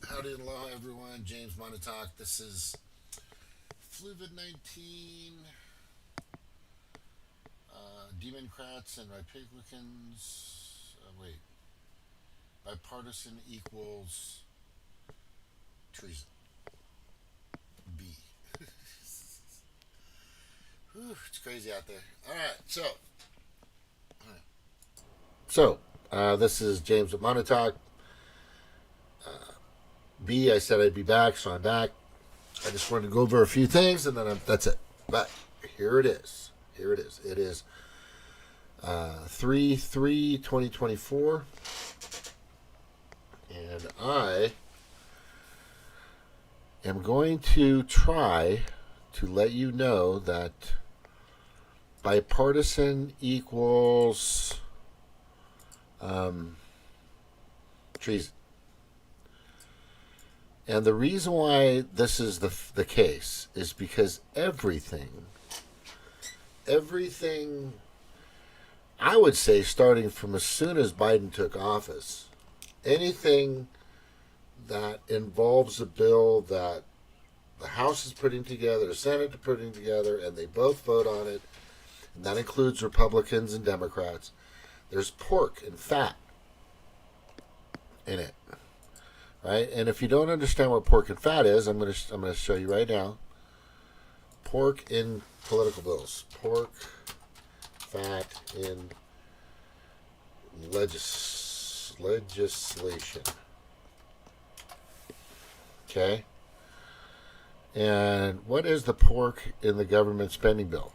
Howdy and aloha, everyone. James Montauk. This is Fluvid19, Democrats and Republicans. Wait, bipartisan equals treason. B. Whew, it's crazy out there. All right, this is James Montauk. B. I said I'd be back, so I'm back. I just wanted to go over a few things, and then that's it. But here it is. Here it is. It is 3/3/2024, and I am going to try to let you know that bipartisan equals treason. And the reason why this is the case is because everything, I would say, starting from as soon as Biden took office, anything that involves a bill that the House is putting together, the Senate is putting together, and they both vote on it, and that includes Republicans and Democrats, there's pork and fat in it. Right? And if you don't understand what pork and fat is, I'm going to show you right now. Pork in political bills. Pork, fat in legislation. Okay? And what is the pork in the government spending bill?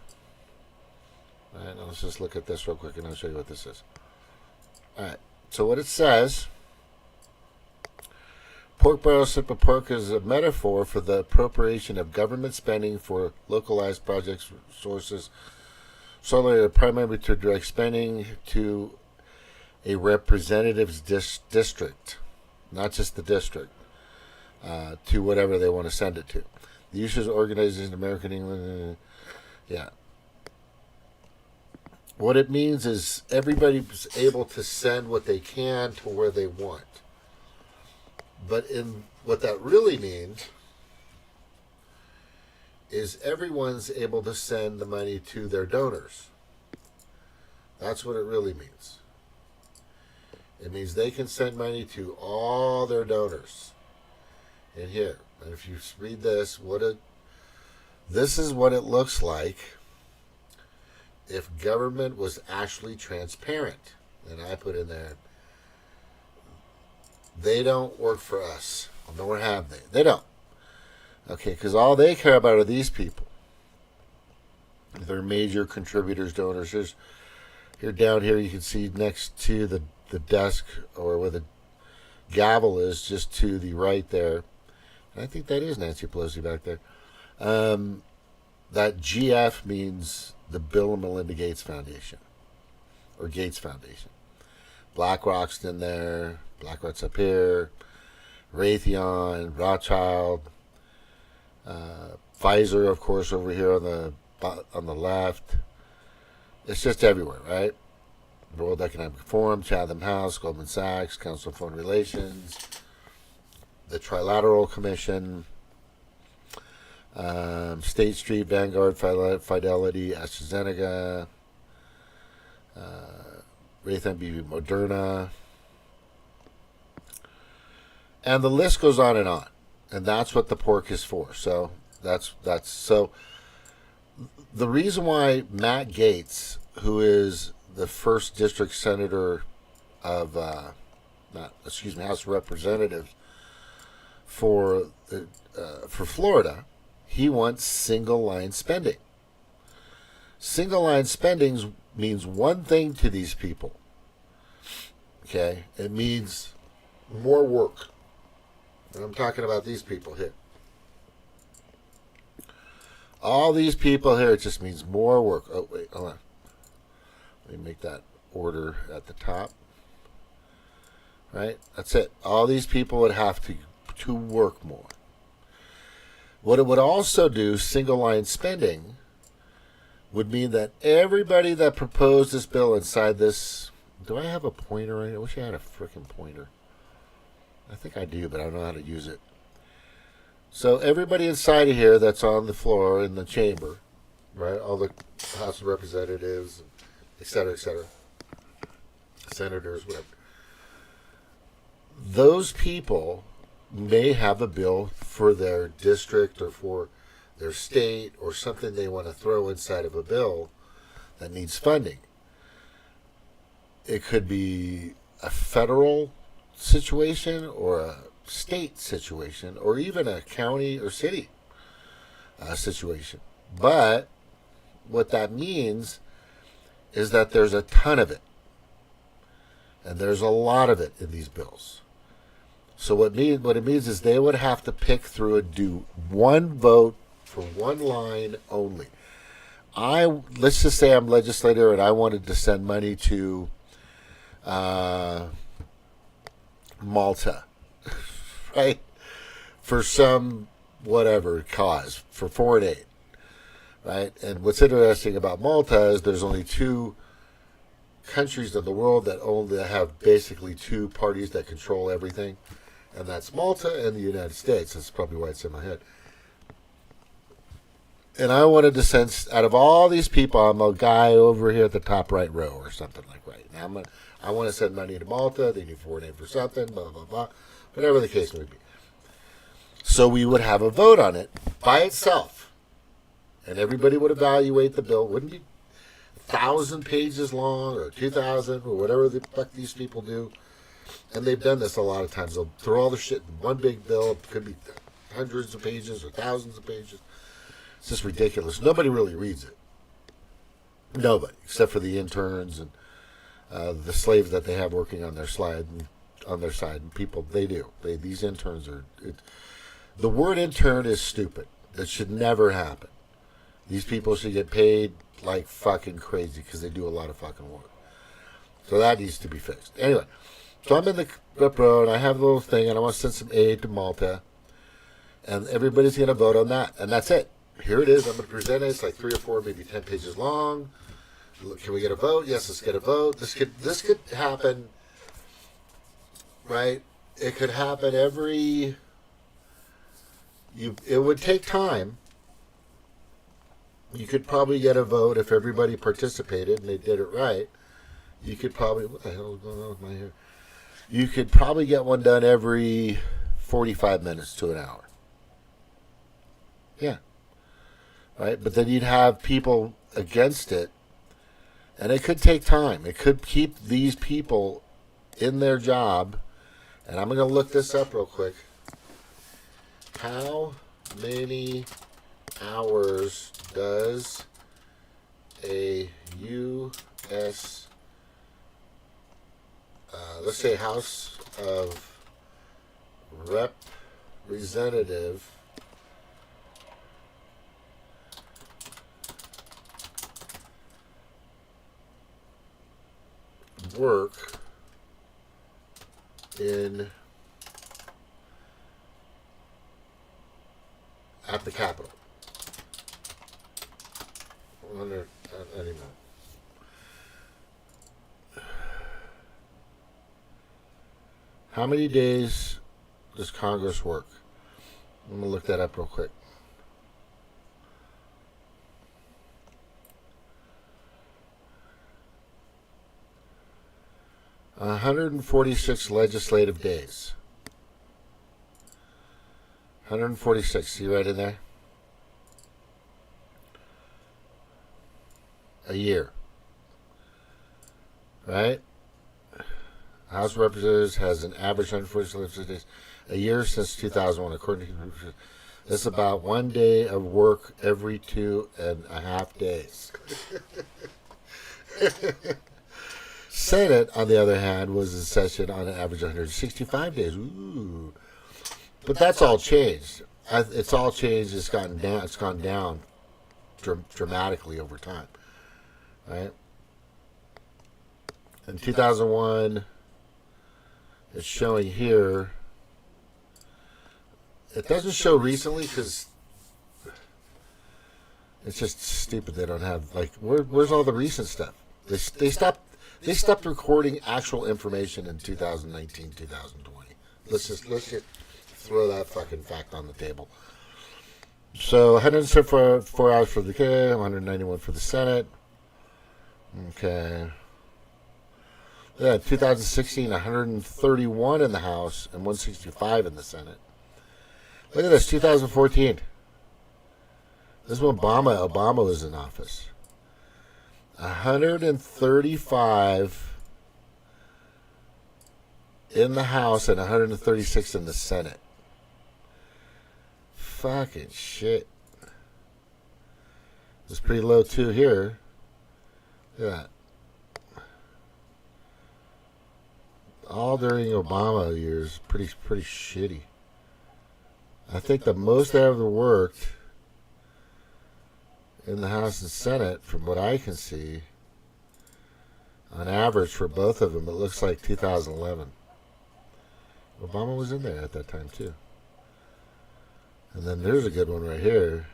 All right, now let's just look at this real quick and I'll show you what this is. All right, so what it says: pork barrel simple pork is a metaphor for the appropriation of government spending for localized projects sources solely primarily to direct spending to a representative's district, not just the district, to whatever they want to send it to. The uses organization American England, yeah. What it means is everybody's able to send what they can to where they want. But in what that really means is everyone's able to send the money to their donors. That's what it really means. It means they can send money to all their donors. And here, and if you read this, this is what it looks like if government was actually transparent. And I put in there, they don't work for us, nor have they. They don't. Okay, because all they care about are these people. They're major contributors, donors. Here down here, you can see next to the desk, or where the gavel is, just to the right there. And I think that is Nancy Pelosi back there. That GF means the Bill and Melinda Gates Foundation, or Gates Foundation. BlackRock's in there. BlackRock's up here. Raytheon, Rothschild, Pfizer, of course, over here on the left. It's just everywhere, right? World Economic Forum, Chatham House, Goldman Sachs, Council on Foreign Relations, the Trilateral Commission, State Street, Vanguard, Fidelity, AstraZeneca, Raytheon, BB, Moderna, and the list goes on, and that's what the pork is for. So that's so. The reason why Matt Gaetz, who is the first district senator of, House of Representatives for Florida, he wants single line spending. Single line spending means one thing to these people. Okay, it means more work. And I'm talking about these people here. All these people here, it just means more work. Oh, wait, hold on. Let me make that order at the top. Right? That's it. All these people would have to work more. What it would also do, single line spending, would mean that everybody that proposed this bill inside this. Do I have a pointer? I wish I had a freaking pointer. I think I do, but I don't know how to use it. So everybody inside of here that's on the floor in the chamber, right? All the House of Representatives, et cetera, senators, whatever. Those people may have a bill for their district or for their state or something they want to throw inside of a bill that needs funding. It could be a federal situation or a state situation or even a county or city situation. But what that means is that there's a ton of it. And there's a lot of it in these bills. So what it means is they would have to pick through and do one vote for one line only. Let's just say I'm legislator and I wanted to send money to Malta, right? For some whatever cause, for foreign aid, right? And what's interesting about Malta is there's only two countries in the world that only have basically two parties that control everything, and that's Malta and the United States. That's probably why it's in my head. And I wanted to send, out of all these people, I'm a guy over here at the top right row or something like right. Now I want to send money to Malta. They need foreign aid for something, blah, blah, blah. Whatever the case may be. So we would have a vote on it by itself. And everybody would evaluate the bill. It wouldn't be 1,000 pages long or 2,000 or whatever the fuck these people do. And they've done this a lot of times. They'll throw all the shit in one big bill. It could be hundreds of pages or thousands of pages. It's just ridiculous. Nobody really reads it. Nobody, except for the interns and the slaves that they have working on their side. And people, they do. These interns are. The word intern is stupid. That should never happen. These people should get paid like fucking crazy because they do a lot of fucking work. So that needs to be fixed. Anyway, so I'm in the up row and I have a little thing and I want to send some aid to Malta. And everybody's going to vote on that. And that's it. Here it is. I'm going to present it. It's like 3 or 4, maybe 10 pages long. Can we get a vote? Yes, let's get a vote. This could happen, right? It could happen it would take time. You could probably get a vote if everybody participated and they did it right. You could probably, what the hell is going on with my hair? You could probably get one done every 45 minutes to an hour. Yeah. Right? But then you'd have people against it, and it could take time. It could keep these people in their job, and I'm going to look this up real quick. How many hours does a U.S. Let's say House of Representative work at the Capitol? Anymore. How many days does Congress work? I'm going to look that up real quick. A 146 legislative days. 146. See right in there? A year. Right? House of Representatives has an average 146 legislative days a year since 2001, according to that's about 1 day of work every 2.5 days. Senate, on the other hand, was in session on an average 165 days. Ooh. But that's all changed. It's all changed. It's gone down. It's gone down dramatically over time. Right? In 2001, it's showing here. It doesn't show recently because it's just stupid. They don't have where's all the recent stuff? They stopped recording actual information in 2019, 2020. Let's just throw that fucking fact on the table. So 174 hours for the K, 191 for the Senate. Okay. Yeah, 2016, 131 in the House and 165 in the Senate. Look at this, 2014. This is when Obama was in office. 135 in the House and 136 in the Senate. Fucking shit. It's pretty low too here. Look at that. All during Obama years, pretty shitty. I think the most I ever worked in the House and Senate, from what I can see, on average for both of them, it looks like 2011. Obama was in there at that time too. And then there's a good one right here.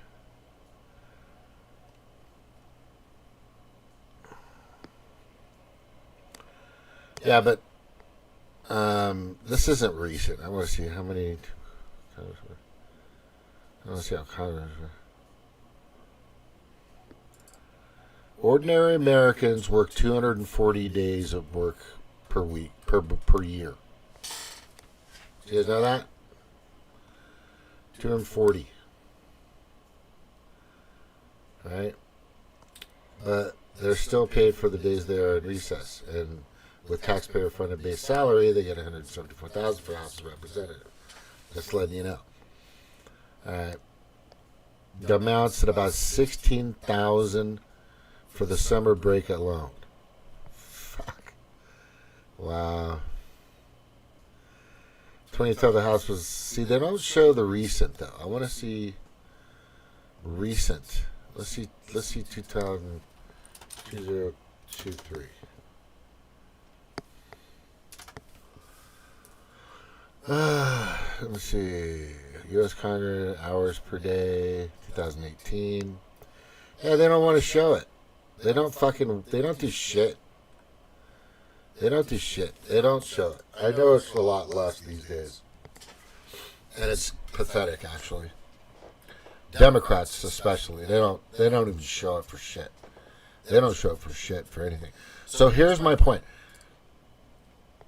Yeah, but this isn't recent. I want to see how many. I want to see how Congress. Ordinary Americans work 240 days of work per week, per year. Do you guys know that? 240. Right? But they're still paid for the days they are in recess. And with taxpayer-funded base salary, they get $174,000 for House of Representatives. Just letting you know. All right. The amounts at about $16,000 for the summer break alone. Fuck. Wow. 2012 the House was... See, they don't show the recent, though. I want to see recent. Let's see 2023. Let me see. U.S. Congress hours per day, 2018. Yeah, they don't want to show it. They don't do shit. They don't do shit. They don't show it. I know it's a lot less these days. And it's pathetic, actually. Democrats especially. They don't even show it for shit. They don't show it for shit for anything. So here's my point.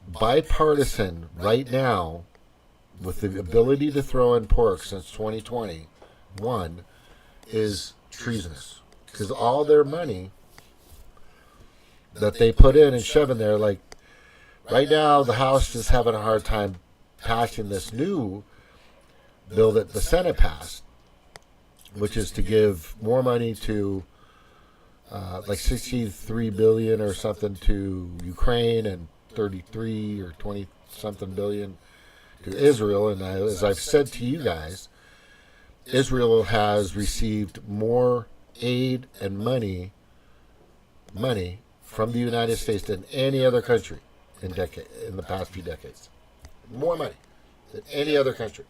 Bipartisan right now, with the ability to throw in pork since 2021, is treasonous. Because all their money that they put in and shove in there, like right now the House is having a hard time passing this new bill that the Senate passed, which is to give more money to like 63 billion or something to Ukraine and 33 or 20 something billion to Israel. And as I've said to you guys, Israel has received more aid and money from the United States than any other country in the past few decades. More money than any other country.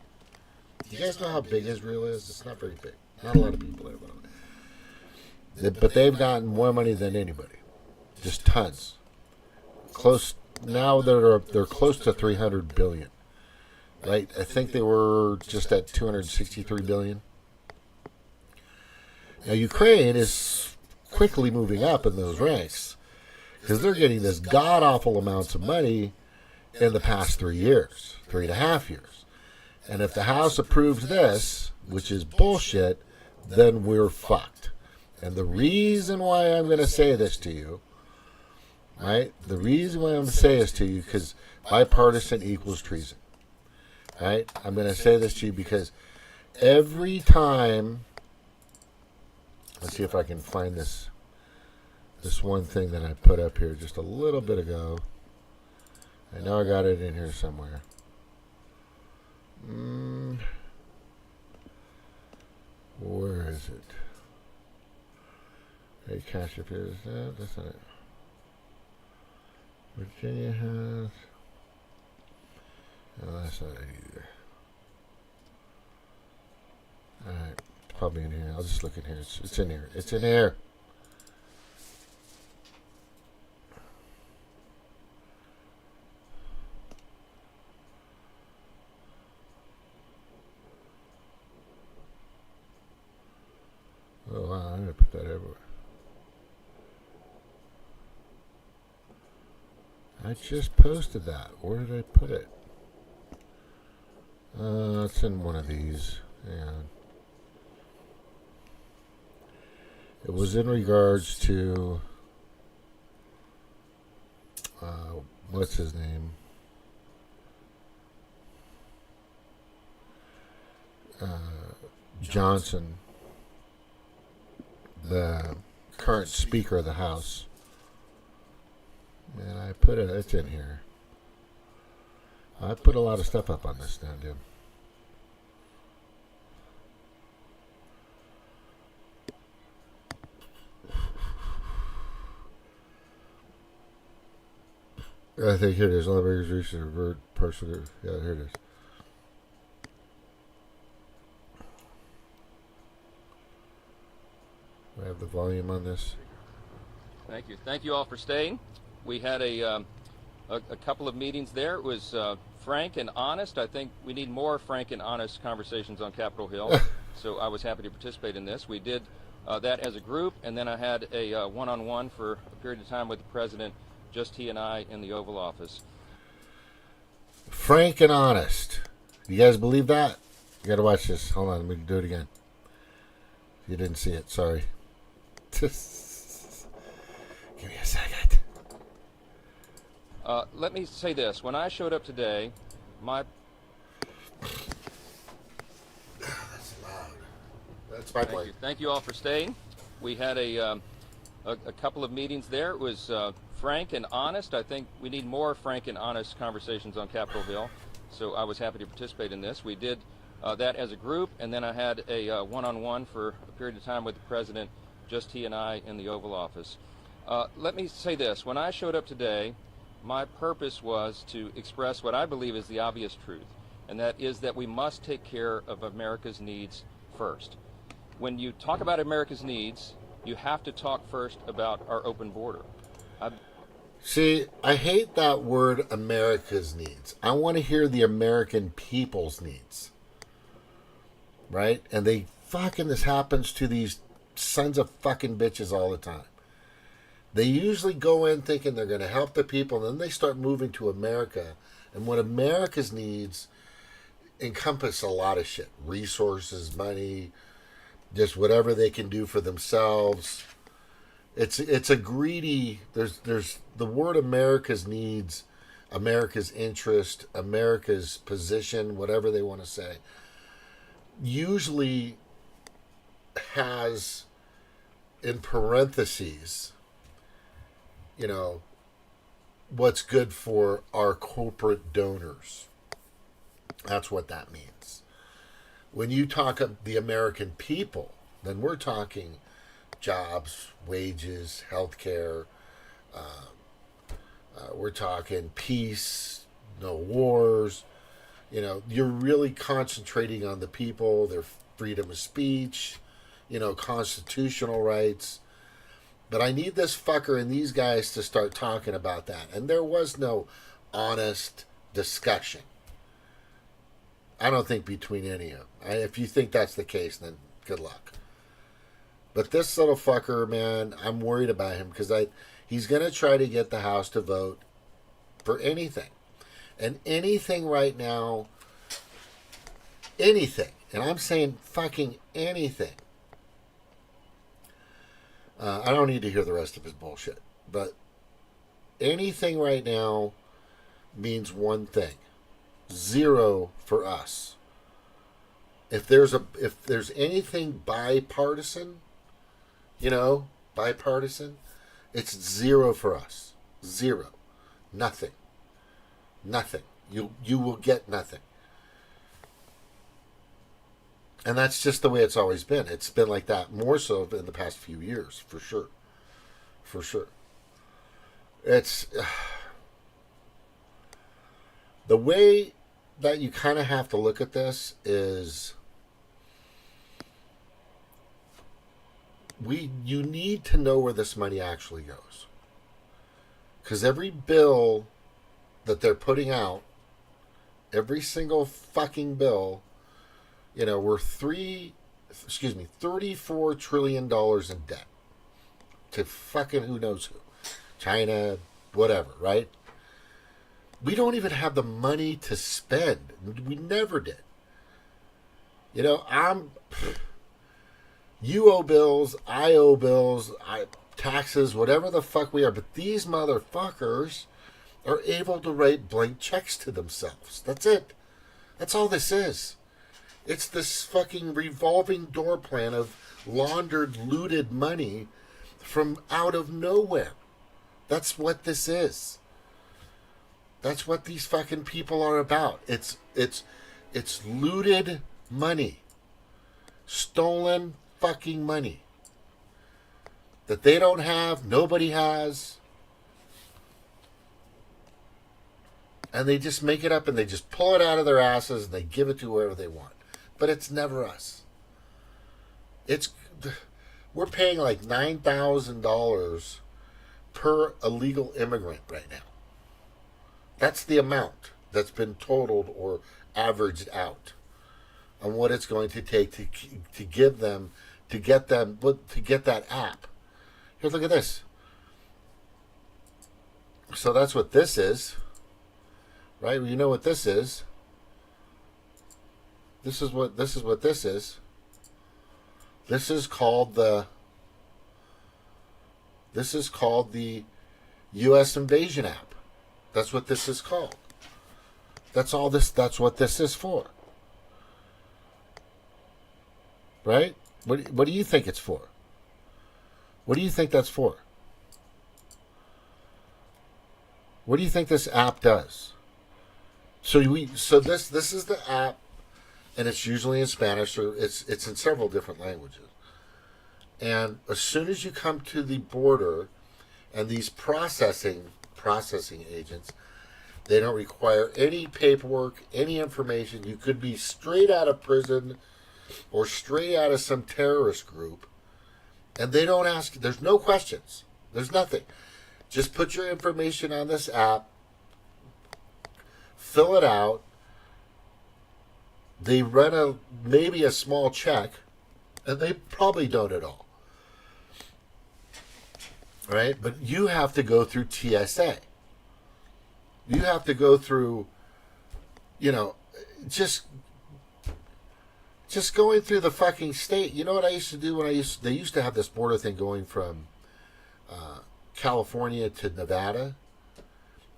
Do you guys know how big Israel is? It's not very big. Not a lot of people there, but they've gotten more money than anybody. Just tons. Close now. They're close to 300 billion. Right? I think they were just at 263 billion. Now Ukraine is quickly moving up in those ranks because they're getting this god-awful amounts of money in the past 3 years, 3.5 years. And if the House approves this, which is bullshit, then we're fucked. And the reason why I'm going to say this to you, right? The reason why I'm going to say this to you, because bipartisan equals treason. Right? I'm going to say this to you because every time... Let's see if I can find this one thing that I put up here just a little bit ago. I know I got it in here somewhere. Where is it? Hey, cash appears. That's not it. Virginia has... No, that's not it either. Alright. Probably in here. I'll just look in here. It's in here. It's in here. I just posted that. Where did I put it? It's in one of these. Yeah. It was in regards to what's his name? Johnson, the current Speaker of the House. And I put it, it's in here. I put a lot of stuff up on this now, dude. I think here it is. All the biggest research revert partial. Yeah, here it is. I have the volume on this. Thank you. Thank you all for staying. We had a couple of meetings there. It was frank and honest. I think we need more frank and honest conversations on Capitol Hill. So I was happy to participate in this. We did that as a group, and then I had a one-on-one for a period of time with the president, just he and I in the Oval Office. Frank and honest. You guys believe that? You got to watch this. Hold on, let me do it again. You didn't see it. Sorry. Give me a second. Let me say this. When I showed up today, my... That's loud. That's my point. Thank you all for staying. We had a couple of meetings there. It was frank and honest. I think we need more frank and honest conversations on Capitol Hill. So I was happy to participate in this. We did that as a group, and then I had a one-on-one for a period of time with the president, just he and I in the Oval Office. Let me say this. When I showed up today, my purpose was to express what I believe is the obvious truth, and that is that we must take care of America's needs first. When you talk about America's needs, you have to talk first about our open border. See, I hate that word, America's needs. I want to hear the American people's needs. Right? And this happens to these sons of fucking bitches all the time. They usually go in thinking they're going to help the people, and then they start moving to America. And what America's needs encompass a lot of shit. Resources, money, just whatever they can do for themselves. It's a greedy, there's the word America's needs, America's interest, America's position, whatever they want to say, usually has in parentheses, what's good for our corporate donors. That's what that means. When you talk of the American people, then we're talking jobs, wages, healthcare. We're talking peace, no wars. You're really concentrating on the people, their freedom of speech, constitutional rights. But I need this fucker and these guys to start talking about that. And there was no honest discussion. I don't think between any of them. If you think that's the case, then good luck. But this little fucker, man, I'm worried about him because he's going to try to get the House to vote for anything. And anything right now, anything, and I'm saying fucking anything. I don't need to hear the rest of his bullshit. But anything right now means one thing. 0 for us. If there's anything bipartisan, bipartisan, it's 0 for us. 0. Nothing. Nothing. You will get nothing. And that's just the way it's always been. It's been like that more so in the past few years, for sure. For sure. It's the way that you kind of have to look at this is you need to know where this money actually goes. Because every bill that they're putting out, every single fucking bill, we're $34 trillion in debt to fucking who knows who. China, whatever, right? We don't even have the money to spend. We never did. You know, you owe bills, I owe bills, taxes, whatever the fuck we are. But these motherfuckers are able to write blank checks to themselves. That's it. That's all this is. It's this fucking revolving door plan of laundered, looted money from out of nowhere. That's what this is. That's what these fucking people are about. It's looted money. Stolen fucking money. That they don't have, nobody has. And they just make it up and they just pull it out of their asses and they give it to whoever they want. But it's never us. We're paying like $9,000 per illegal immigrant right now. That's the amount that's been totaled or averaged out on what it's going to take to get that app. Here, look at this. So that's what this is, right? Well, you know what this is. This is what this is. This is called the U.S. Invasion app. That's what this is called. That's what this is for. Right? What do you think it's for? What do you think that's for? What do you think this app does? So this is the app, and it's usually in Spanish, or it's in several different languages. And as soon as you come to the border, and these processing agents, they don't require any paperwork, any information. You could be straight out of prison or straight out of some terrorist group, and they don't ask. There's no questions. There's nothing. Just put your information on this app, fill it out. They run maybe a small check, and they probably don't at all. Right? But you have to go through TSA. You have to go through, just going through the fucking state. You know what I used to do they used to have this border thing going from California to Nevada,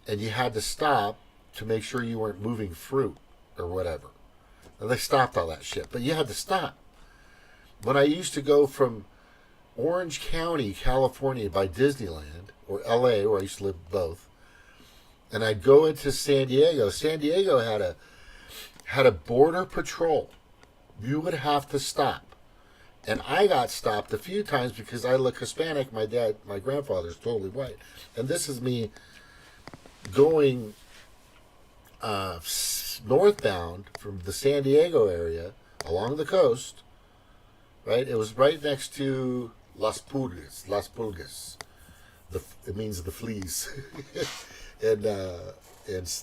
and you had to stop to make sure you weren't moving fruit or whatever. And they stopped all that shit, but you had to stop. When I used to go from Orange County, California, by Disneyland, or LA, where I used to live both, and I'd go into San Diego. San Diego had a border patrol. You would have to stop. And I got stopped a few times because I look Hispanic. My grandfather's totally white. And this is me going northbound from the San Diego area along the coast, right? It was right next to Las Pulgas. It means the fleas in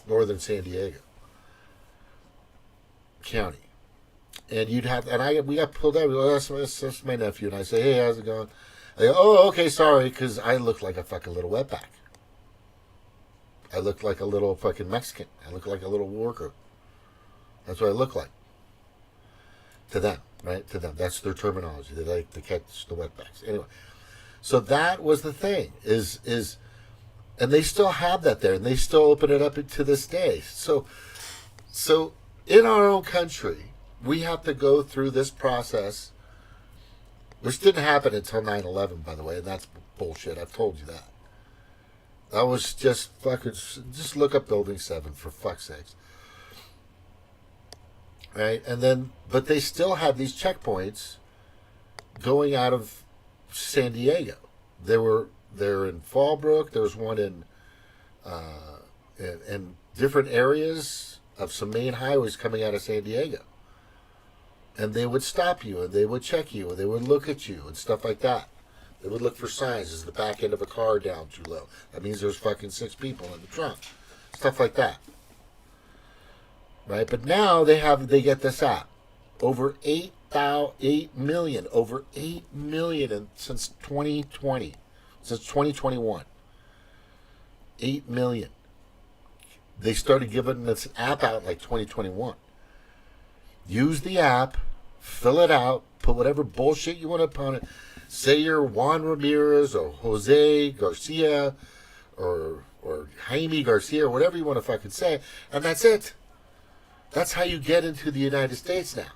northern San Diego County. And we got pulled out. Oh, that's my nephew. And I say, hey, how's it going? They go, oh, okay, sorry, because I look like a fucking little wetback. I look like a little fucking Mexican. I look like a little worker. That's what I look like. To them, right? To them. That's their terminology. They like to catch the wetbacks. Anyway, so that was the thing. And they still have that there, and they still open it up to this day. So in our own country, we have to go through this process, which didn't happen until 9/11, by the way, and that's bullshit. I've told you that. That was just look up Building 7, for fuck's sakes. Right? And then, but they still have these checkpoints going out of San Diego. They're in Fallbrook. There was one in different areas of some main highways coming out of San Diego. And they would stop you, and they would check you, and they would look at you, and stuff like that. They would look for signs. Is the back end of a car down too low? That means there's fucking 6 people in the trunk. Stuff like that. Right? But now they get this app. Over 8 million since 2020. Since 2021. 8 million. They started giving this app out in like 2021. Use the app, fill it out, put whatever bullshit you want to put on it. Say you're Juan Ramirez or Jose Garcia or Jaime Garcia or whatever you want to fucking say, and that's it. That's how you get into the United States now.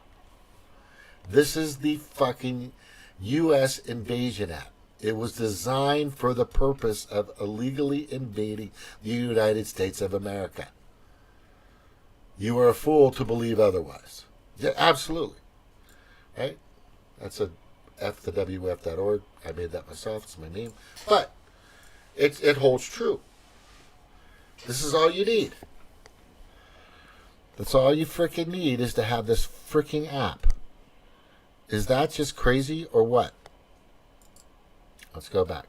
This is the fucking U.S. invasion app. It was designed for the purpose of illegally invading the United States of America. You are a fool to believe otherwise. Yeah, absolutely. Right? That's a FTheWF.org. I made that myself. It's my name. But it holds true. This is all you need. That's all you freaking need is to have this freaking app. Is that just crazy or what? Let's go back.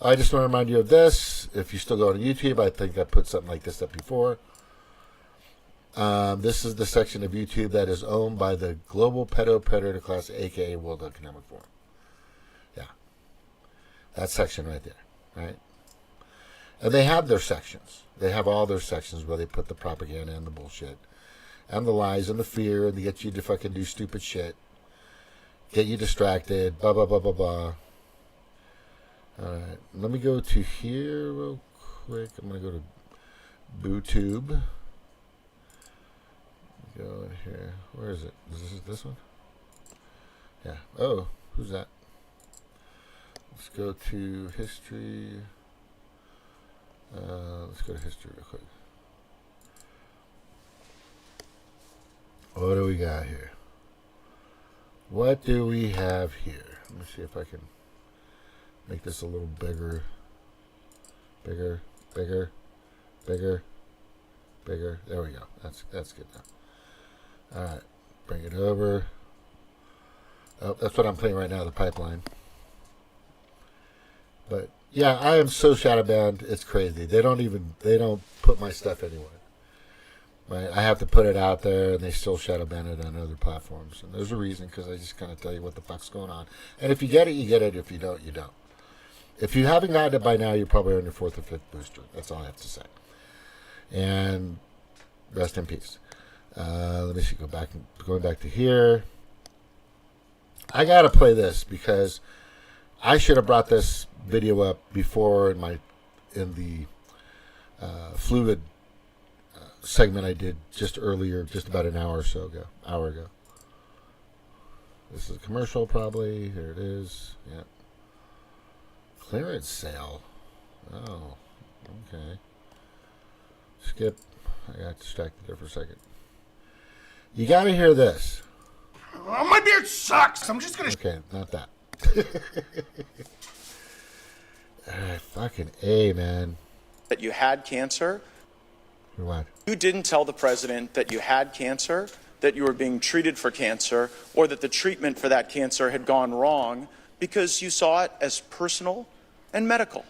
I just want to remind you of this. If you still go to YouTube, I think I put something like this up before. This is the section of YouTube that is owned by the Global Predator Class, aka World Economic Forum. Yeah. That section right there. Right? And they have their sections. They have all their sections where they put the propaganda and the bullshit. And the lies and the fear. And they get you to fucking do stupid shit. Get you distracted. Blah, blah, blah, blah, blah. Alright. Let me go to here real quick. I'm going to go to BooTube. Go in here. Where is it? Is this one? Yeah. Oh, who's that? Let's go to history. Let's go to history real quick. What do we got here? What do we have here? Let me see if I can make this a little bigger. Bigger. There we go. That's good now. Alright, bring it over. Oh, that's what I'm playing right now, the pipeline. But yeah, I am so shadow banned, it's crazy. They don't put my stuff anywhere. Right? I have to put it out there, and they still shadow ban it on other platforms. And there's a reason, because I just kind of tell you what the fuck's going on. And if you get it, you get it. If you don't, you don't. If you haven't gotten it by now, you're probably on your 4th or 5th booster. That's all I have to say. And rest in peace. Let me see. Going back to here. I gotta play this because I should have brought this video up before in the Fluvid segment I did just earlier, just about an hour ago. This is a commercial, probably. Here it is. Yep. Clearance sale. Oh, okay. Skip. I got distracted there for a second. You got to hear this. Oh, my beard sucks. I'm just gonna. Okay, not that. Fucking A, man. That you had cancer. What? You didn't tell the president that you had cancer, that you were being treated for cancer, or that the treatment for that cancer had gone wrong because you saw it as personal and medical.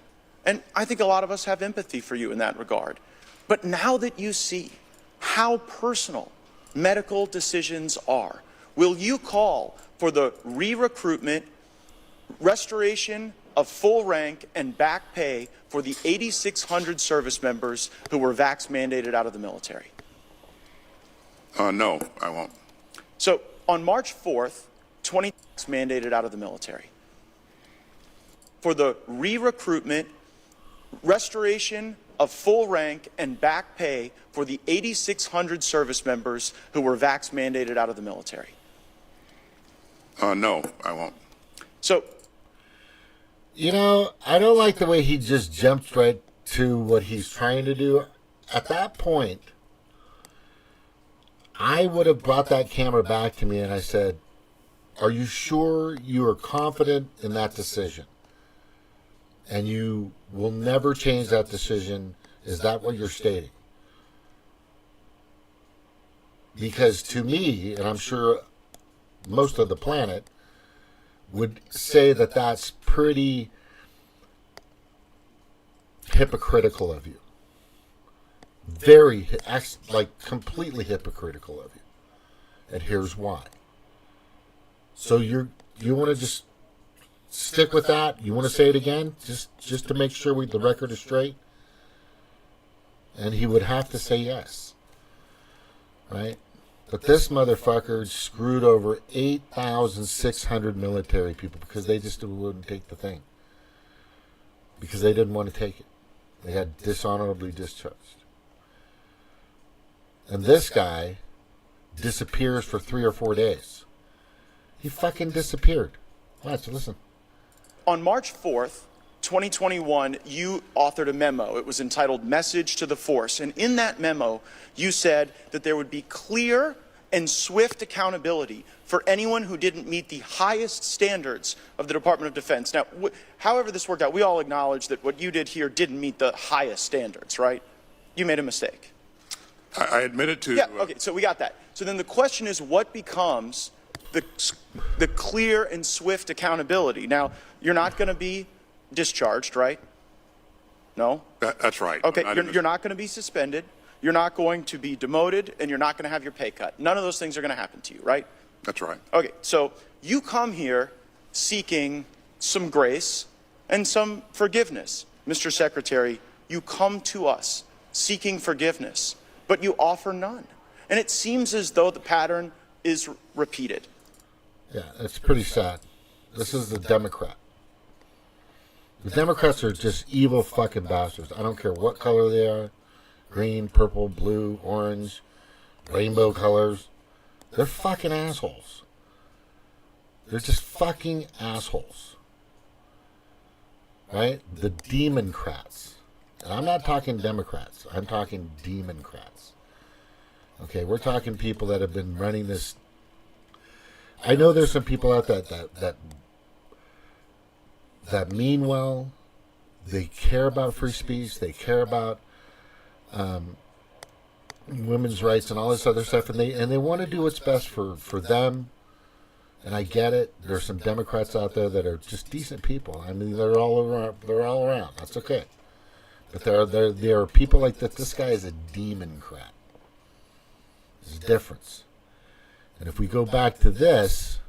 And I think a lot of us have empathy for you in that regard. But now that you see how personal medical decisions are, will you call for the re-recruitment, restoration of full rank and back pay for the 8,600 service members who were vax mandated out of the military? No, I won't. So on March 4th, 20 mandated out of the military. For the re-recruitment, restoration of full rank and back pay for the 8,600 service members who were vax mandated out of the military. No, I won't. So, you know, I don't like the way he just jumped right to what he's trying to do. At that point, I would have brought that camera back to me and I said, are you sure you are confident in that decision? And you will never change that decision. Is that what you're stating? Because to me, and I'm sure most of the planet would say that that's pretty hypocritical of you. Very, like completely hypocritical of you. And here's why. So you want to just stick with that? You want to say it again? Just to make sure the record is straight? And he would have to say yes. Right? But this motherfucker screwed over 8,600 military people because they just wouldn't take the thing. Because they didn't want to take it. They got dishonorably discharged. And this guy disappears for 3 or 4 days. He fucking disappeared. Watch, listen. On March 4th, 2021, you authored a memo. It was entitled Message to the Force. And in that memo, you said that there would be clear and swift accountability for anyone who didn't meet the highest standards of the Department of Defense. Now, however this worked out, we all acknowledge that what you did here didn't meet the highest standards, right? You made a mistake. I admit it to. Yeah, okay, so we got that. So then the question is, what becomes the clear and swift accountability? Now, you're not going to be discharged, right? No? That's right. Okay, you're not going to be suspended. You're not going to be demoted, and you're not going to have your pay cut. None of those things are going to happen to you, right? That's right. Okay, so you come here seeking some grace and some forgiveness. Mr. Secretary, you come to us seeking forgiveness, but you offer none. And it seems as though the pattern is repeated. Yeah, it's pretty sad. This is the Democrat. The Democrats are just evil fucking bastards. I don't care what color they are. Green, purple, blue, orange, rainbow colors. They're fucking assholes. They're just fucking assholes. Right? The Democrats. And I'm not talking Democrats. I'm talking Democrats. Okay, we're talking people that have been running this. I know there's some people out there that mean well. They care about free speech. They care about women's rights and all this other stuff, and they want to do what's best for them. And I get it. There's some Democrats out there that are just decent people. I mean, they're all around. They're all around. That's okay. But there are people like that. This guy is a Democrat. There's a difference. And if we go back to this,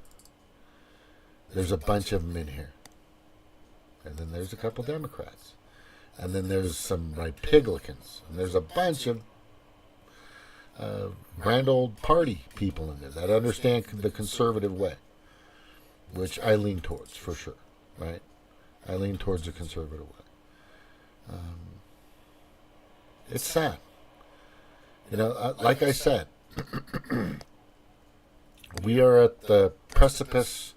there's a bunch of them in here. And then there's a couple Democrats. And then there's some Republicans. And there's a bunch of grand old party people in there that understand the conservative way, which I lean towards, for sure. Right? I lean towards the conservative way. It's sad. You know, like I said, we are at the precipice.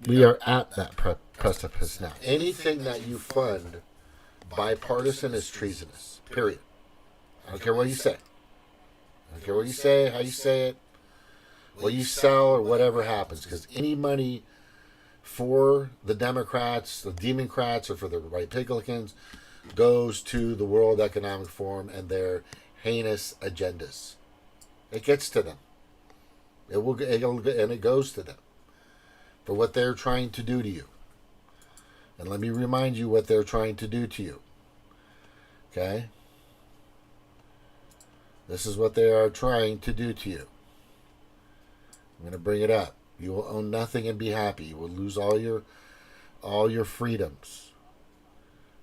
We are at that precipice now. Anything that you fund bipartisan is treasonous. Period. I don't care what you say. I don't care what you say, how you say it, what you sell, or whatever happens. Because any money for the Democrats, the Democrats, or for the Republicans goes to the World Economic Forum and their heinous agendas. It gets to them. It goes to them for what they're trying to do to you. And let me remind you what they're trying to do to you. Okay? This is what they are trying to do to you. I'm going to bring it up. You will own nothing and be happy. You will lose all your freedoms.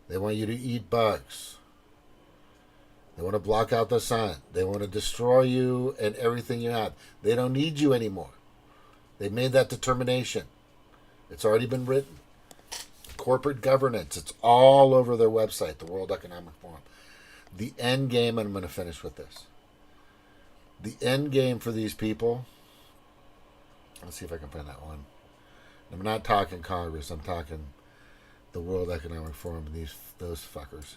They want you to eat bugs. They want to block out the sun. They want to destroy you and everything you have. They don't need you anymore. They made that determination. It's already been written. Corporate governance. It's all over their website, the World Economic Forum. The end game, and I'm going to finish with this. The end game for these people, let's see if I can find that one. I'm not talking Congress. I'm talking the World Economic Forum and those fuckers.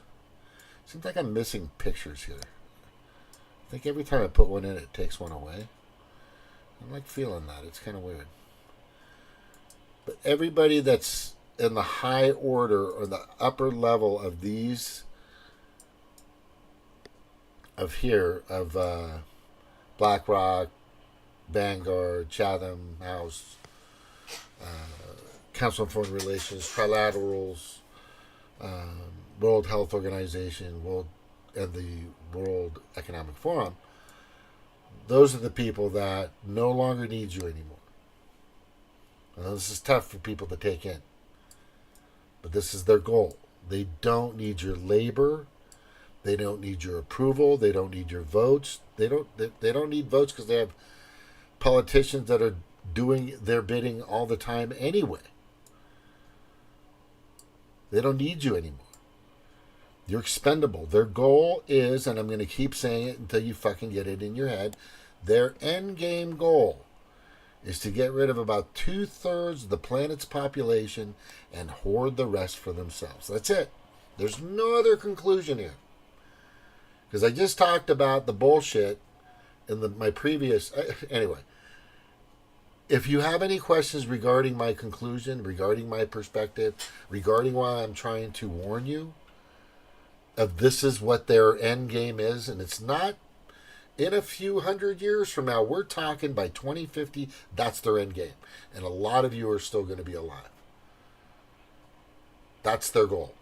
Seems like I'm missing pictures here. I think every time I put one in, it takes one away. I'm like feeling that. It's kind of weird. But everybody that's in the high order or the upper level of these, of BlackRock, Vanguard, Chatham House, Council on Foreign Relations, Trilaterals, World Health Organization, and the World Economic Forum, those are the people that no longer need you anymore. Now, this is tough for people to take in, but this is their goal. They don't need your labor. They don't need your approval. They don't need your votes. They don't need votes because they have politicians that are doing their bidding all the time anyway. They don't need you anymore. You're expendable. Their goal is, and I'm going to keep saying it until you fucking get it in your head, their end game goal is to get rid of about 2/3 of the planet's population and hoard the rest for themselves. That's it. There's no other conclusion here. Because I just talked about the bullshit in my previous... Anyway, if you have any questions regarding my conclusion, regarding my perspective, regarding why I'm trying to warn you of this is what their end game is, and it's not in a few hundred years from now. We're talking by 2050, that's their end game. And a lot of you are still going to be alive. That's their goal.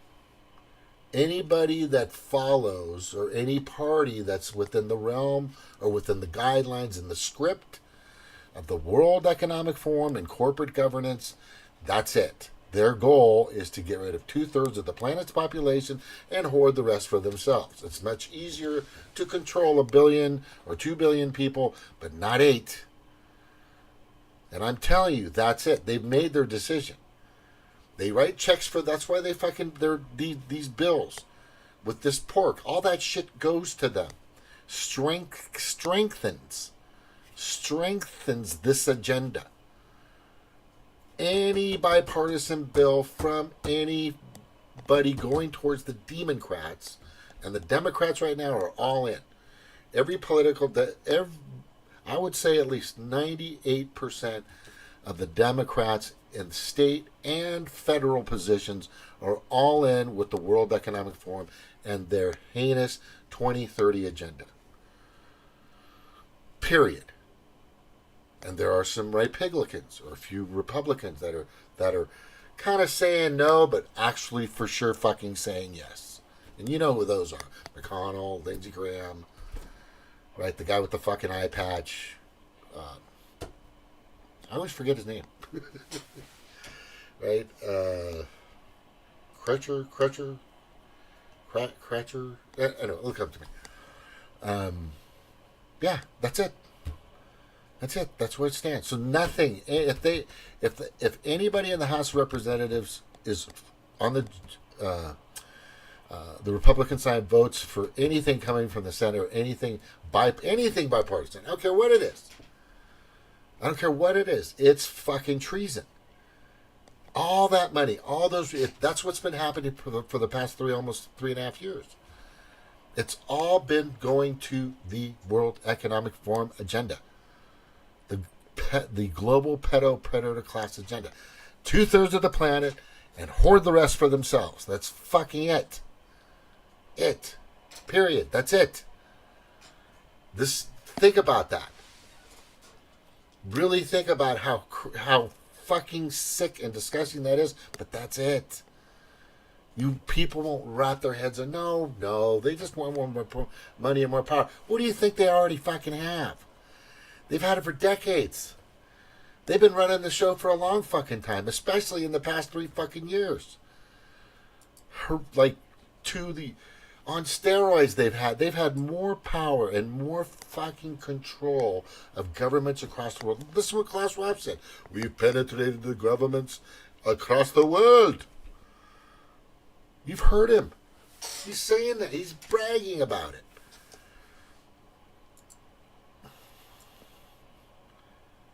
Anybody that follows, or any party that's within the realm or within the guidelines and the script of the World Economic Forum and corporate governance, that's it. Their goal is to get rid of 2/3 of the planet's population and hoard the rest for themselves. It's much easier to control 1 billion or 2 billion people, but not 8. And I'm telling you, that's it. They've made their decision. They write checks for, that's why they fucking, these bills with this pork, all that shit goes to them. Strengthens this agenda. Any bipartisan bill from anybody going towards the Democrats, and the Democrats right now are all in. I would say at least 98% of the Democrats in state and federal positions are all in with the World Economic Forum and their heinous 2030 agenda. Period. And there are some Republicans or a few Republicans that are kind of saying no, but actually for sure fucking saying yes. And you know who those are: McConnell, Lindsey Graham, right? The guy with the fucking eye patch. I always forget his name. Right? Crutcher. Anyway, it'll come to me. Yeah, that's it. That's it. That's where it stands. So nothing. If anybody in the House of Representatives is on the Republican side, votes for anything coming from the Senate or anything bipartisan, I don't care what it is. I don't care what it is. It's fucking treason. All that money, all those. That's what's been happening for the past almost 3.5 years. It's all been going to the World Economic Forum agenda. The global pedo-predator class agenda. 2/3 of the planet and hoard the rest for themselves. That's fucking it. It. Period. That's it. Think about that. Really think about how fucking sick and disgusting that is, but that's it. You people won't wrap their heads on, no, they just want more money and more power. What do you think they already fucking have? They've had it for decades. They've been running the show for a long fucking time, especially in the past 3 fucking years. On steroids they've had more power and more fucking control of governments across the world. Listen to what Klaus Schwab said. We've penetrated the governments across the world. You've heard him. He's saying that. He's bragging about it.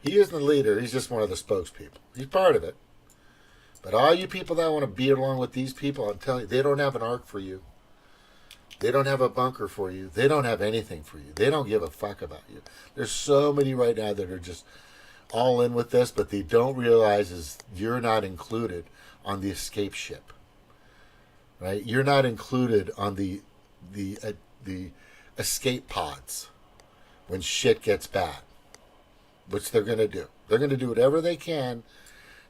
He isn't the leader. He's just one of the spokespeople. He's part of it. But all you people that want to be along with these people, I'm telling you, they don't have an ark for you. They don't have a bunker for you. They don't have anything for you. They don't give a fuck about you. There's so many right now that are just all in with this, but they don't realize is you're not included on the escape ship. Right? You're not included on the escape pods when shit gets bad. Which they're going to do. They're going to do whatever they can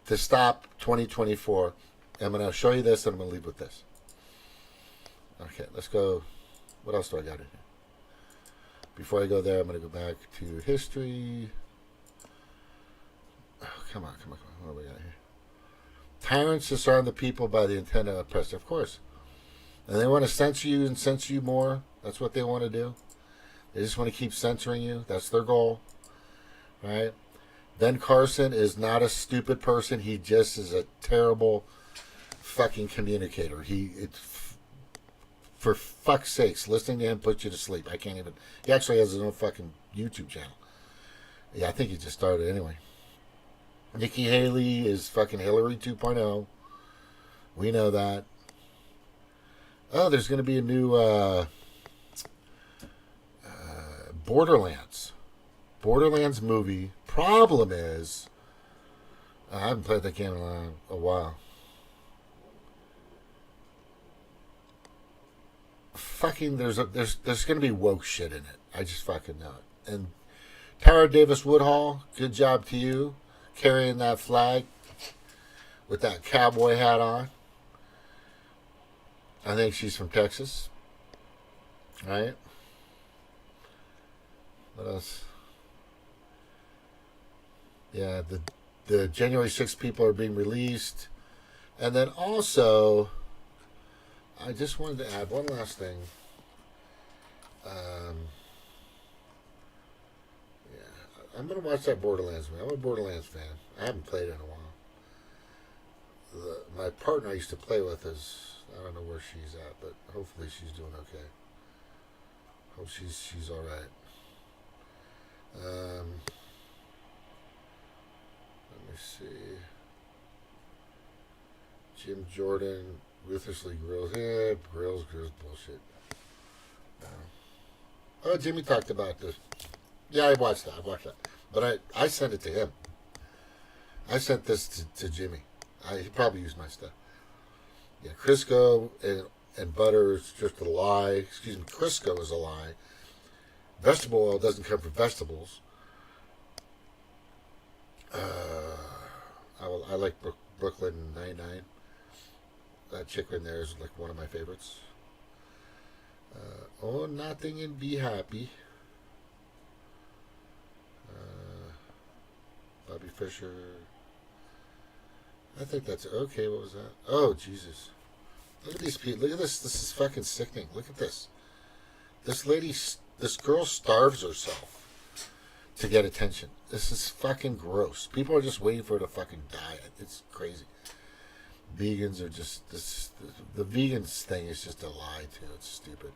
to stop 2024. I'm going to show you this, and I'm going to leave with this. Okay, let's go. What else do I got in here? Before I go there, I'm going to go back to history. Oh, come on. What do we got here? Tyrants disarm the people by the intent of oppressor. Of course. And they want to censor you and censor you more. That's what they want to do. They just want to keep censoring you. That's their goal. Right? Ben Carson is not a stupid person. He just is a terrible fucking communicator. For fuck's sakes, listening to him puts you to sleep. I can't even. He actually has his own fucking YouTube channel. Yeah, I think he just started anyway. Nikki Haley is fucking Hillary 2.0. We know that. Oh, there's going to be a new Borderlands movie. Problem is, I haven't played that game in a while. Fucking, there's going to be woke shit in it. I just fucking know it. And Tara Davis Woodhull, good job to you carrying that flag with that cowboy hat on. I think she's from Texas. Right? What else? Yeah, the January 6th people are being released. And then also, I just wanted to add one last thing. Yeah, I'm going to watch that Borderlands movie. I'm a Borderlands fan. I haven't played it in a while. My partner I used to play with is, I don't know where she's at, but hopefully she's doing okay. Hope she's all right. Let me see. Jim Jordan ruthlessly grills. Yeah, grills bullshit. Oh, Jimmy talked about this. Yeah, I watched that. But I sent it to him. I sent this to Jimmy. He probably used my stuff. Yeah, Crisco and butter is just a lie. Excuse me, Crisco is a lie. Vegetable oil doesn't come from vegetables. I like Brooklyn 99. That chick in there is like one of my favorites. Own nothing and be happy. Bobby Fischer. I think that's okay. What was that? Oh, Jesus. Look at these people. Look at this. This is fucking sickening. Look at this. This girl starves herself to get attention. This is fucking gross. People are just waiting for her to fucking die. It's crazy. Vegans are just the vegans thing is just a lie too. It's stupid.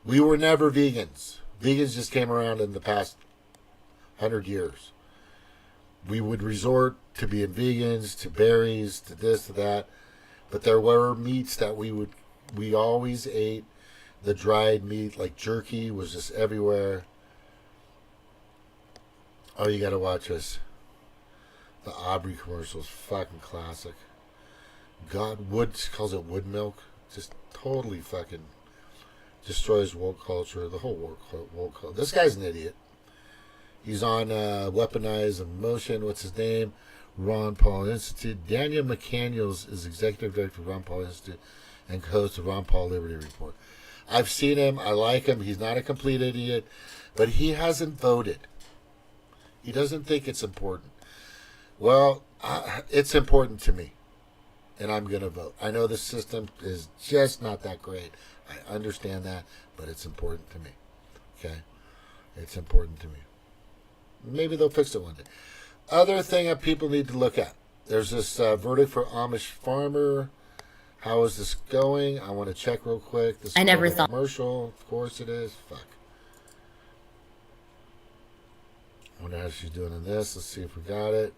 We were never vegans. Vegans just came around in the past 100 years. We would resort to being vegans, to berries, to this, to that, but there were meats that we always ate. The dried meat, like jerky, was just everywhere. Oh, you gotta watch this. The Aubrey commercial is fucking classic. God, Wood calls it wood milk. Just totally fucking destroys woke culture. The whole woke culture. This guy's an idiot. He's on Weaponize Emotion. What's his name? Ron Paul Institute. Daniel McCaniels is executive director of Ron Paul Institute and host of Ron Paul Liberty Report. I've seen him. I like him. He's not a complete idiot, but he hasn't voted. He doesn't think it's important. Well, it's important to me, and I'm going to vote. I know the system is just not that great. I understand that, but it's important to me. Okay? It's important to me. Maybe they'll fix it one day. Other thing that people need to look at. There's this verdict for Amish farmer. How is this going? I want to check real quick. This I never thought. Commercial. Of course it is. Fuck. I wonder how she's doing in this. Let's see if we got it.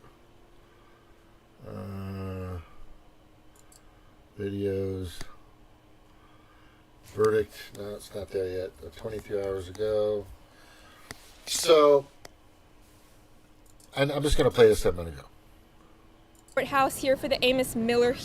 Videos. Verdict. No, it's not there yet. 22 hours ago. So, and I'm just going to play this a minute ago. Courthouse here for the Amos Miller.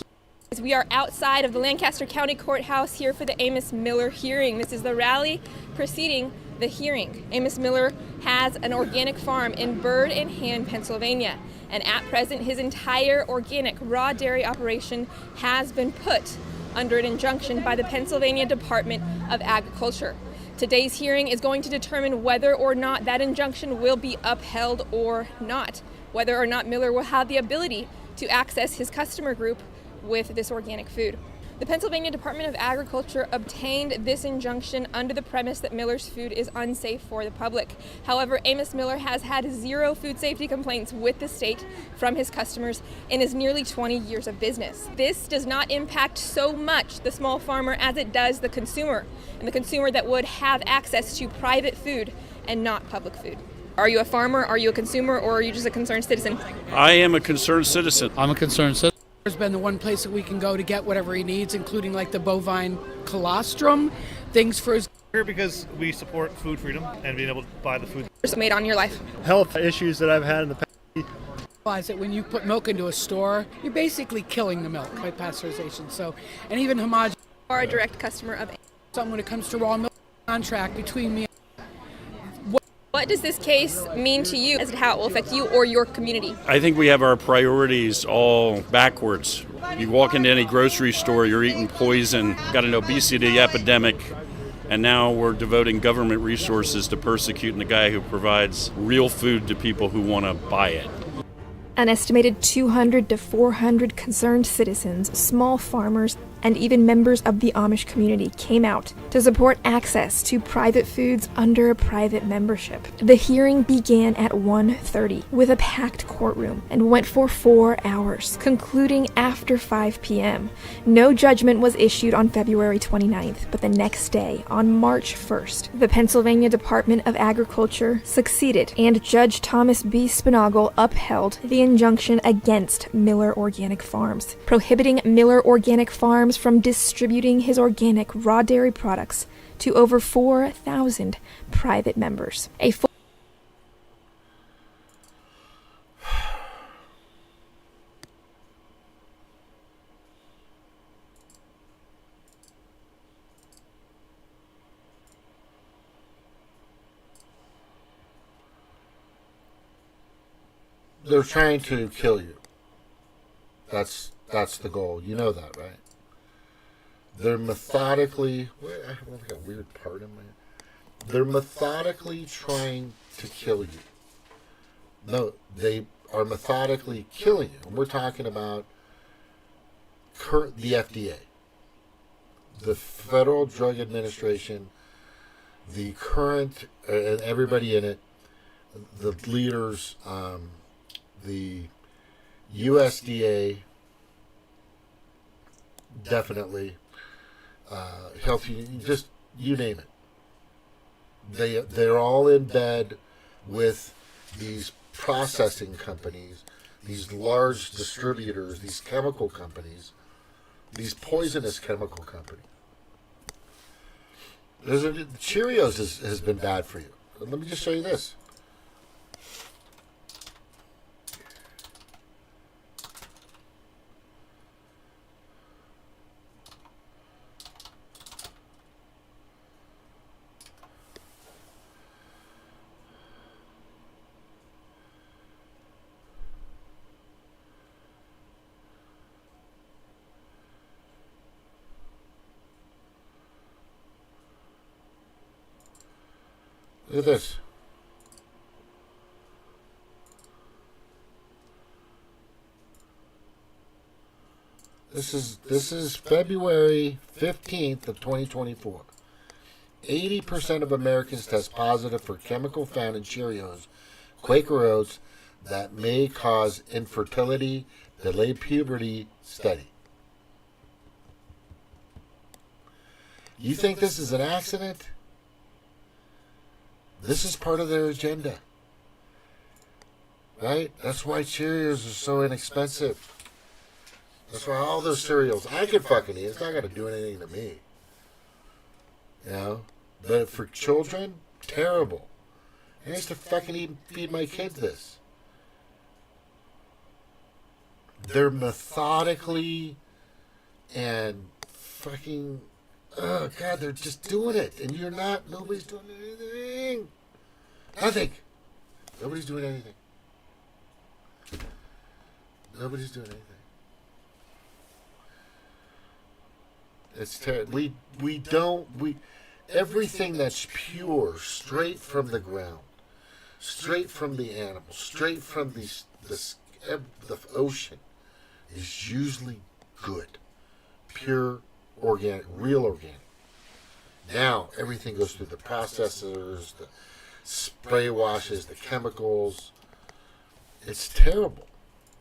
We are outside of the Lancaster County Courthouse here for the Amos Miller hearing. This is the rally preceding the hearing. Amos Miller has an organic farm in Bird in Hand, Pennsylvania. And at present, his entire organic raw dairy operation has been put under an injunction by the Pennsylvania Department of Agriculture. Today's hearing is going to determine whether or not that injunction will be upheld or not, whether or not Miller will have the ability to access his customer group with this organic food. The Pennsylvania Department of Agriculture obtained this injunction under the premise that Miller's food is unsafe for the public. However, Amos Miller has had 0 food safety complaints with the state from his customers in his nearly 20 years of business. This does not impact so much the small farmer as it does the consumer, and the consumer that would have access to private food and not public food. Are you a farmer, are you a consumer, or are you just a concerned citizen? I am a concerned citizen. I'm a concerned citizen. There's been the one place that we can go to get whatever he needs, including like the bovine colostrum, things for his... Here because we support food freedom and being able to buy the food. Made on your life. Health issues that I've had in the past. Realize that when you put milk into a store, you're basically killing the milk by pasteurization. So, and even homogenous... Are a direct customer of... Something when it comes to raw milk contract between me. What does this case mean to you as to how it will affect you or your community? I think we have our priorities all backwards. You walk into any grocery store, you're eating poison, got an obesity epidemic, and now we're devoting government resources to persecuting the guy who provides real food to people who want to buy it. An estimated 200 to 400 concerned citizens, small farmers, and even members of the Amish community came out to support access to private foods under a private membership. The hearing began at 1:30 with a packed courtroom and went for 4 hours, concluding after 5 p.m. No judgment was issued on February 29th, but the next day, on March 1st, the Pennsylvania Department of Agriculture succeeded, and Judge Thomas B. Spinagle upheld the injunction against Miller Organic Farms, prohibiting Miller Organic Farms from distributing his organic raw dairy products to over 4,000 private members. They're trying to kill you. That's the goal. You know that, right? They're methodically... I got a weird part in my... They're methodically trying to kill you. No, they are methodically killing you. And we're talking about the FDA, the Federal Drug Administration, the current, and everybody in it, the leaders, the USDA, definitely, health, just you name it. They're all in bed with these processing companies, these large distributors, these chemical companies, these poisonous chemical companies. Cheerios has been bad for you. Let me just show you this. Look at this. This is February 15th of 2024. 80% of Americans test positive for chemical found in Cheerios, Quaker Oats, that may cause infertility, delay puberty study. You think this is an accident? This is part of their agenda. Right? That's why Cheerios are so inexpensive. That's why all those cereals I could fucking eat. It's not going to do anything to me. You know? But for children, terrible. I used to fucking feed my kids this. They're methodically and fucking... Oh, God, they're just doing it. And you're not. Nobody's doing anything. Nothing. Nobody's doing anything. Nobody's doing anything. It's terrible. Everything that's pure, straight from the ground, straight from the animal, straight from the ocean, is usually good. pure organic, real organic. Now everything goes through the processors, the spray washes, the chemicals. It's terrible.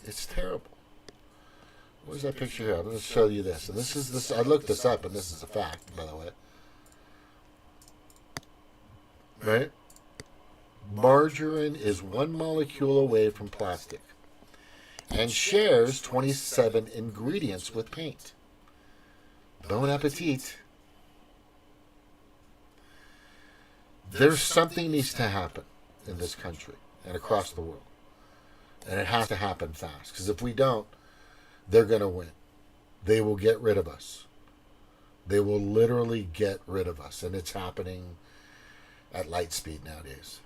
It's terrible. Where's that picture here? I'm going to show you this. And this is this. I looked this up, and this is a fact, by the way. Right? Margarine is one molecule away from plastic and shares 27 ingredients with paint. Bon appetit. There's something needs to happen in this country and across the world. And it has to happen fast. Because if we don't, they're going to win. They will get rid of us. They will literally get rid of us. And it's happening at light speed nowadays.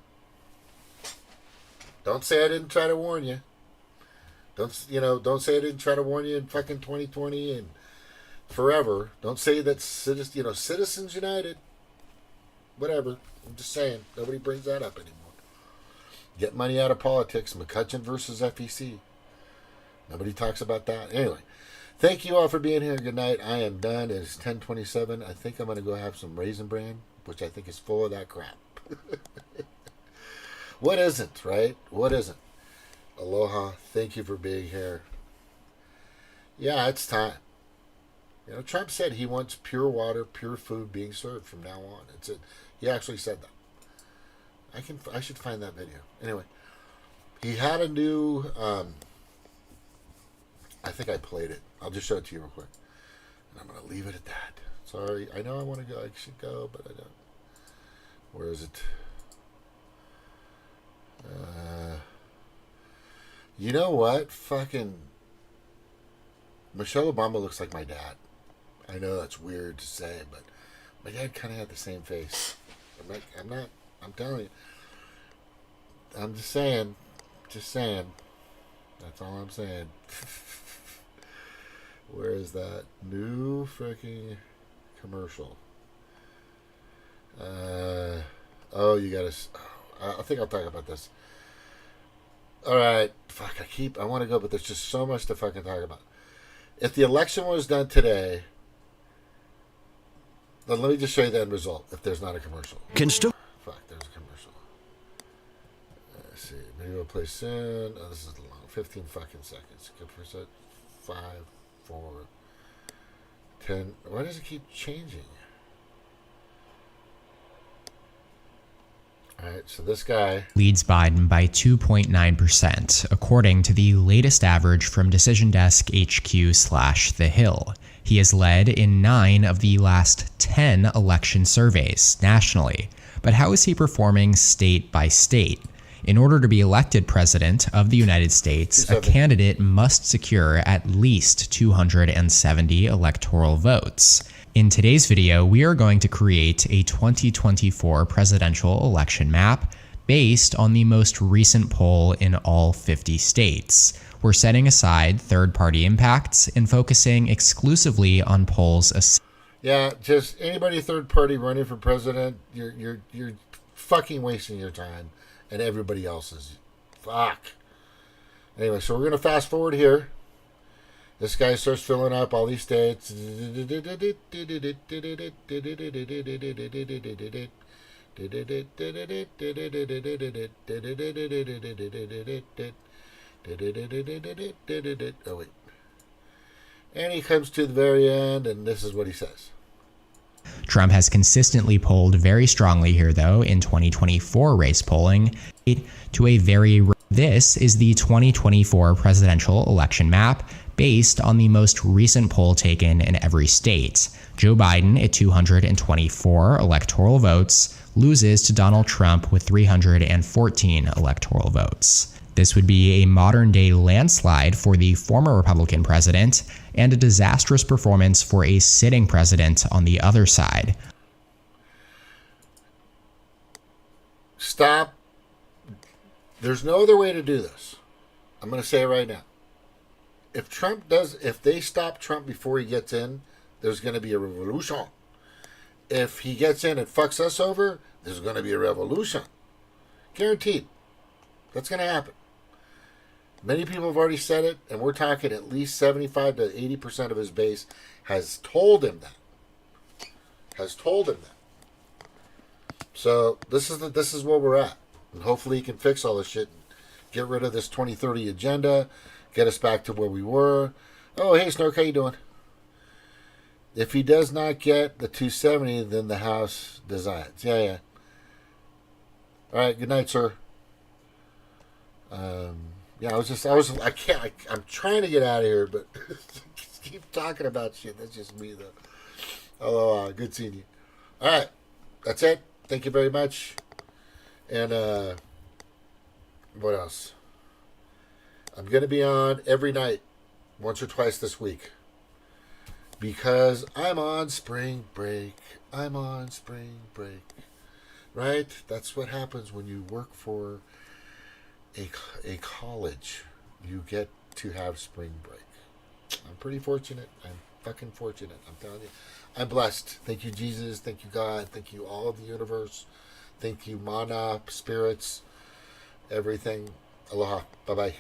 Don't say I didn't try to warn you. Don't say I didn't try to warn you in fucking 2020 and forever. Don't say that Citizens United. Whatever. I'm just saying. Nobody brings that up anymore. Get money out of politics. McCutcheon versus FEC. Nobody talks about that. Anyway, thank you all for being here. Good night. I am done. It is 10:27. I think I'm going to go have some Raisin Bran, which I think is full of that crap. What isn't, right? What isn't? Aloha. Thank you for being here. Yeah, it's time. Trump said he wants pure water, pure food being served from now on. He actually said that. I should find that video. Anyway, he had a new. I think I played it. I'll just show it to you real quick, and I'm gonna leave it at that. Sorry, I know I want to go. I should go, but I don't. Where is it? You know what? Fucking Michelle Obama looks like my dad. I know that's weird to say, but my dad kind of had the same face. I'm telling you. I'm just saying. Just saying. That's all I'm saying. Where is that new freaking commercial? You gotta. I think I'll talk about this. Alright. Fuck, I want to go, but there's just so much to fucking talk about. If the election was done today, then let me just show you the end result if there's not a commercial. Fuck, there's a commercial. Let's see. Maybe we'll play soon. Oh, this is long. 15 fucking seconds. Good for a set. 5, 4, 10. Why does it keep changing? All right, so this guy leads Biden by 2.9%, according to the latest average from Decision Desk HQ/The Hill. He has led in 9 of the last 10 election surveys nationally. But how is he performing state by state? In order to be elected president of the United States, a candidate must secure at least 270 electoral votes. In today's video, we are going to create a 2024 presidential election map based on the most recent poll in all 50 states. We're setting aside third-party impacts and focusing exclusively on polls. Yeah, just anybody third party running for president, you're fucking wasting your time and everybody else's. Fuck. Anyway, so we're gonna fast forward here. This guy starts filling up all these states. Oh, wait. And he comes to the very end, and this is what he says. Trump has consistently polled very strongly here, though, in 2024 race polling to a very... This is the 2024 presidential election map based on the most recent poll taken in every state. Joe Biden, at 224 electoral votes, loses to Donald Trump with 314 electoral votes. This would be a modern-day landslide for the former Republican president and a disastrous performance for a sitting president on the other side. Stop. There's no other way to do this. I'm going to say it right now. If they stop Trump before he gets in, there's going to be a revolution. If he gets in and fucks us over, there's going to be a revolution. Guaranteed. That's going to happen. Many people have already said it, and we're talking at least 75 to 80% of his base has told him that. So this is where we're at. And hopefully he can fix all this shit and get rid of this 2030 agenda, get us back to where we were. Oh, hey, Snork, how you doing? If he does not get the 270, then the House decides. Yeah. All right, good night, sir. Yeah, I'm trying to get out of here, but keep talking about shit. That's just me, though. Hello, good seeing you. All right, that's it. Thank you very much. And what else? I'm going to be on every night, once or twice this week, because I'm on spring break. Right? That's what happens when you work for a college. You get to have spring break. I'm pretty fortunate. I'm fucking fortunate. I'm telling you. I'm blessed. Thank you, Jesus. Thank you, God. Thank you, all of the universe. Thank you, Mana, spirits, everything. Aloha. Bye-bye.